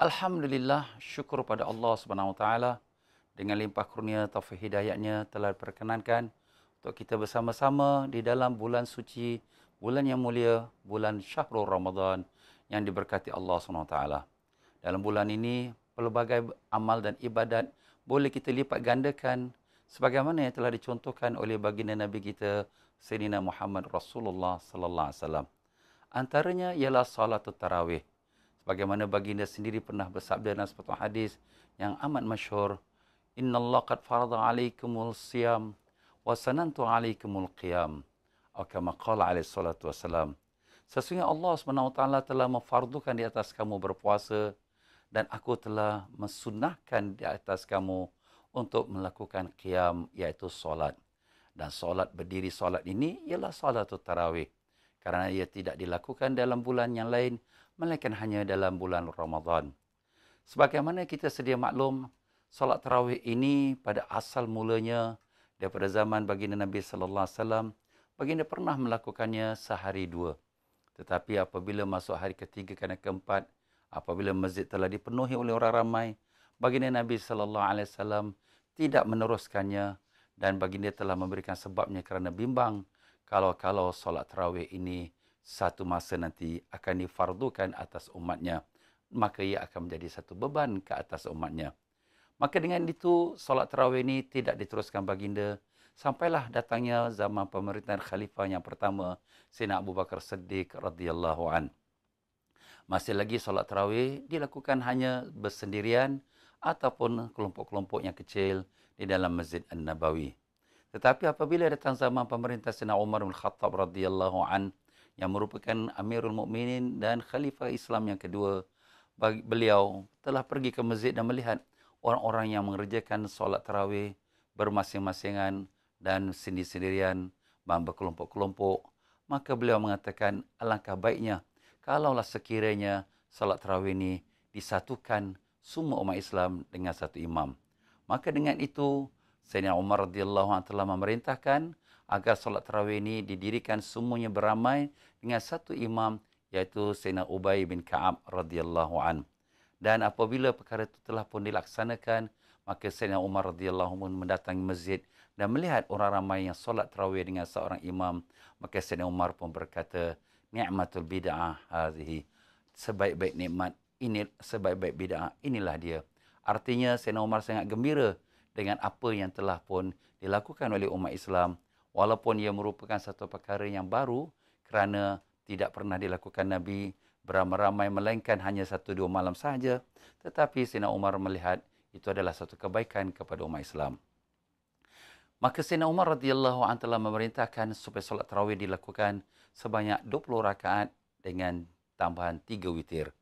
Alhamdulillah, syukur pada Allah Subhanahu Wa Taala dengan limpah kurnia taufik hidayahnya telah diperkenankan untuk kita bersama-sama di dalam bulan suci, bulan yang mulia, bulan Syahrul Ramadan yang diberkati Allah Subhanahu Wa Taala. Dalam bulan ini, pelbagai amal dan ibadat boleh kita lipat gandakan sebagaimana yang telah dicontohkan oleh baginda Nabi kita Sayyidina Muhammad Rasulullah sallallahu alaihi wasallam. Antaranya ialah salatul tarawih. Bagaimana baginda sendiri pernah bersabda dalam sepatah hadis yang amat masyhur, "Innallaha qad farada 'alaikumul siyam wa sanantu 'alaikumul qiyam." Atau kama qala alaihi salatu wasalam. Sesungguhnya Allah SWT telah memfardukan di atas kamu berpuasa dan aku telah mensunnahkan di atas kamu untuk melakukan qiyam, iaitu solat. Dan solat berdiri solat ini ialah salatul tarawih. Kerana ia tidak dilakukan dalam bulan yang lain, melainkan hanya dalam bulan Ramadan. Sebagaimana kita sedia maklum, solat tarawih ini pada asal mulanya daripada zaman baginda Nabi sallallahu alaihi wasallam, baginda pernah melakukannya sehari dua. Tetapi apabila masuk hari ketiga dan keempat, apabila masjid telah dipenuhi oleh orang ramai, baginda Nabi sallallahu alaihi wasallam tidak meneruskannya dan baginda telah memberikan sebabnya kerana bimbang kalau solat tarawih ini satu masa nanti akan difardukan atas umatnya, maka ia akan menjadi satu beban ke atas umatnya. Maka dengan itu, solat tarawih ini tidak diteruskan baginda, sampailah datangnya zaman pemerintahan khalifah yang pertama, Sayyidina Abu Bakar Siddiq radhiyallahu an. Masih lagi solat tarawih dilakukan hanya bersendirian ataupun kelompok-kelompok yang kecil di dalam Masjid An-Nabawi. Tetapi apabila datang zaman pemerintah Sayyidina Umar bin Khattab radhiyallahu an, yang merupakan Amirul Mukminin dan Khalifah Islam yang kedua, beliau telah pergi ke masjid dan melihat orang-orang yang mengerjakan solat tarawih bermasing-masingan dan sendiri-sendirian, berkelompok-kelompok. Maka beliau mengatakan, alangkah baiknya kalaulah sekiranya solat tarawih ini disatukan semua umat Islam dengan satu imam. Maka dengan itu, Sayyidina Umar radhiyallahu anhu telah memerintahkan agar solat tarawih ini didirikan semuanya beramai dengan satu imam, iaitu Sayyidina Ubay bin Ka'ab radhiyallahu an. Dan apabila perkara itu telah pun dilaksanakan, maka Sayyidina Umar radhiyallahu anhu mendatangi masjid dan melihat orang ramai yang solat tarawih dengan seorang imam. Maka Sayyidina Umar pun berkata, "Ni'matul bid'ah hadhihi." Sebaik-baik nikmat ini, sebaik-baik bid'ah inilah dia. Artinya Sayyidina Umar sangat gembira dengan apa yang telah pun dilakukan oleh umat Islam, walaupun ia merupakan satu perkara yang baru kerana tidak pernah dilakukan Nabi beramai-ramai melainkan hanya 1-2 malam sahaja. Tetapi Sayyidina Umar melihat itu adalah satu kebaikan kepada umat Islam. Maka Sayyidina Umar radhiyallahu anhu telah memerintahkan supaya solat tarawih dilakukan sebanyak 20 rakaat dengan tambahan 3 witir.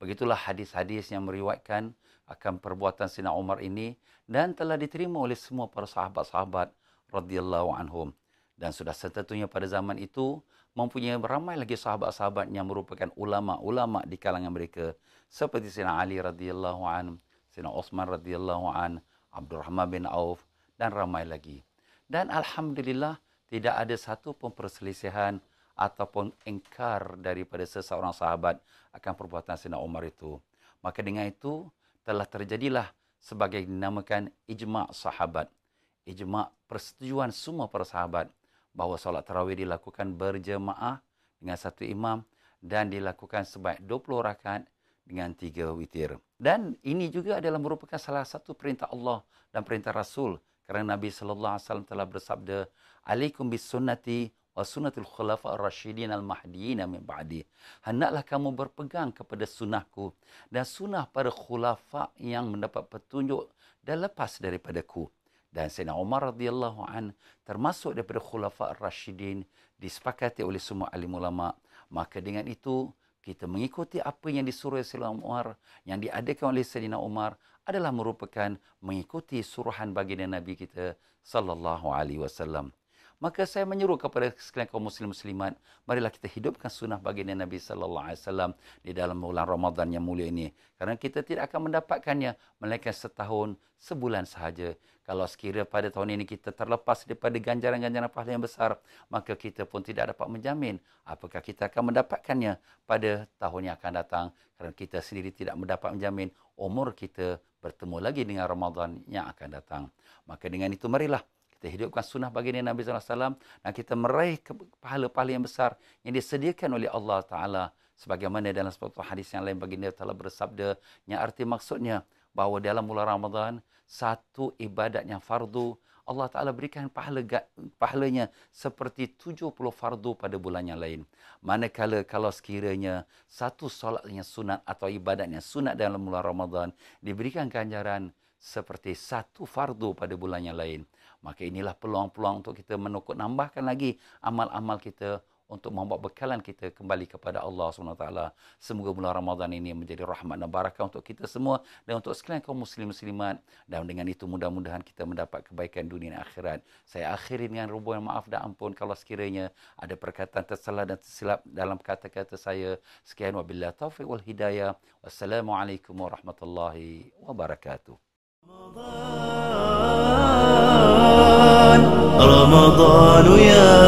Begitulah hadis-hadis yang meriwayatkan akan perbuatan Sayyidina Umar ini dan telah diterima oleh semua para sahabat-sahabat radhiyallahu anhum. Dan sudah setentunya pada zaman itu mempunyai ramai lagi sahabat-sahabat yang merupakan ulama-ulama di kalangan mereka, seperti Sayyidina Ali radhiyallahu an, Sayyidina Utsman radhiyallahu an, Abdurrahman bin Auf dan ramai lagi. Dan alhamdulillah tidak ada satu pun perselisihan ataupun ingkar daripada seseorang sahabat akan perbuatan Sayyidina Umar itu. Maka dengan itu telah terjadilah sebagai dinamakan ijma' sahabat. Ijma' persetujuan semua para sahabat bahawa solat tarawih dilakukan berjemaah dengan satu imam dan dilakukan sebanyak 20 rakaat dengan 3 witir. Dan ini juga adalah merupakan salah satu perintah Allah dan perintah Rasul, kerana Nabi sallallahu alaihi wasallam telah bersabda, "Alaikum bis sunnati wa sunnatul khulafa ar-rasyidin al-mahdiyyin min ba'di." Hendaklah kamu berpegang kepada sunnahku dan sunnah para khulafa yang mendapat petunjuk dan lepas daripadaku. Dan Sayyidina Umar radhiyallahu an termasuk daripada khulafa ar-rasyidin, disepakati oleh semua alim ulama. Maka dengan itu kita mengikuti apa yang disuruh Sayyidina Umar, yang diadakan oleh Sayyidina Umar adalah merupakan mengikuti suruhan baginda Nabi kita sallallahu alaihi wasallam. Maka saya menyeru kepada sekalian kaum muslimat, marilah kita hidupkan sunnah baginda Nabi sallallahu alaihi wasallam di dalam bulan Ramadan yang mulia ini. Kerana kita tidak akan mendapatkannya melainkan setahun, sebulan sahaja. Kalau sekiranya pada tahun ini kita terlepas daripada ganjaran-ganjaran pahala yang besar, maka kita pun tidak dapat menjamin apakah kita akan mendapatkannya pada tahun yang akan datang. Kerana kita sendiri tidak mendapat menjamin umur kita bertemu lagi dengan Ramadan yang akan datang. Maka dengan itu marilah kita hidupkan sunnah baginda Nabi SAW dan kita meraih pahala-pahala yang besar yang disediakan oleh Allah Ta'ala. Sebagaimana dalam sebuah hadis yang lain baginda telah bersabda, yang arti maksudnya bahawa dalam bulan Ramadan, satu ibadat yang fardu, Allah Ta'ala berikan pahalanya seperti 70 fardu pada bulan yang lain. Manakala kalau sekiranya satu solat yang sunat atau ibadat yang sunat dalam bulan Ramadan diberikan ganjaran seperti satu fardu pada bulan yang lain. Maka inilah peluang-peluang untuk kita nambahkan lagi amal-amal kita untuk membawa bekalan kita kembali kepada Allah SWT. Semoga bulan Ramadan ini menjadi rahmat dan barakah untuk kita semua dan untuk sekalian kaum muslim-muslimat. Dan dengan itu mudah-mudahan kita mendapat kebaikan dunia dan akhirat. Saya akhiri dengan ribuan maaf dan ampun kalau sekiranya ada perkataan tersalah dan tersilap dalam kata-kata saya. Sekian wabillahi taufiq wal hidayah. Wassalamualaikum warahmatullahi wabarakatuh. رمضان يا